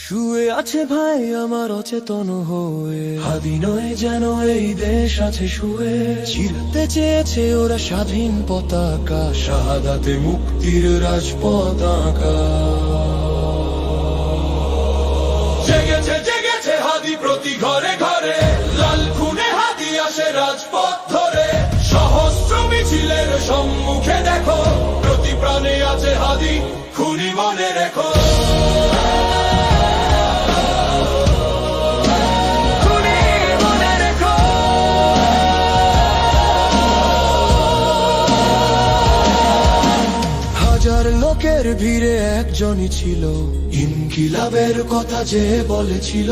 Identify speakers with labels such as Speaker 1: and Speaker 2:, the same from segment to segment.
Speaker 1: শুয়ে আছে ভাই আমার অচেতন হয়ে, হাদি নয় যেন এই দেশ আছে শুয়ে। চিরতে চেয়েছে ওরা স্বাধীন পতাকা, শাহাদাতে মুক্তির রাজপথ আঁকা। জেগেছে জেগেছে হাদি প্রতি ঘরে ঘরে, লাল খুনে হাদি আসে রাজপথ ধরে। সহস্র মিছিলের সম্মুখে দেখো, প্রতি প্রাণে আছে হাদি, খুনি মনে রেখো। হাজার লোকের ভিড়ে একজনই ছিল, ইনকিলাবের কথা যে বলেছিল।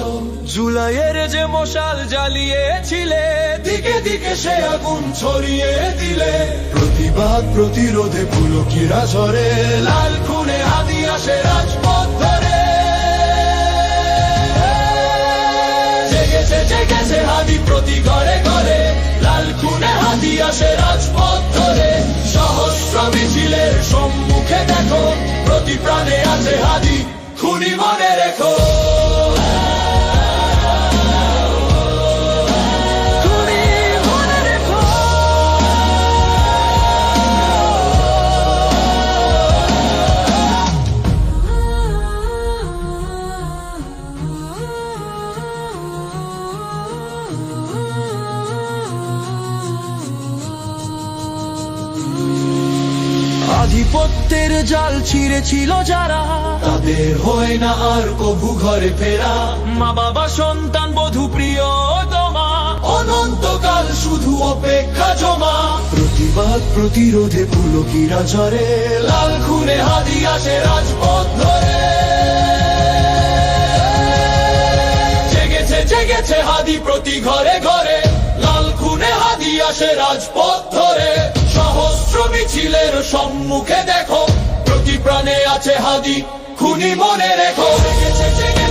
Speaker 1: জুলাইয়ের যে মশাল জ্বালিয়েছিলে, দিকে দিকে সে আগুন ছড়িয়ে দিলে। প্রতিবাদ প্রতিরোধে পুলকিরা ঝরে, লাল খুনে হাদি আসে রাজপথ ধরে। জেগেছে জেগেছে হাদি প্রতি ঘরে ঘরে, লাল খুনে হাদি আসে রাজপথ ধরে। সহস্র মিছিলের সম্মুখে দেখো, প্রতি প্রাণে আছে হাদি, খুনি মনে রেখো। আধিপত্যের জাল ছিঁড়েছিল যারা, তাদের হয় না আর কভু ঘরে ফেরা। মা বাবা সন্তান বধূ প্রিয়তমা, অনন্তকাল শুধু অপেক্ষা জমা। প্রতিবাদ প্রতিরোধে পুলকিরা ঝরে, লাল খুনে হাদি আসে রাজপথ ধরে। জেগেছে জেগেছে হাদি প্রতি ঘরে ঘরে, লাল খুনে হাদি আসে রাজপথ ধরে। সহস্র মিছিলের সম্মুখে দেখো, প্রতি প্রাণে আছে হাদি, খুনি মনে রেখো। জেগেছে জেগেছে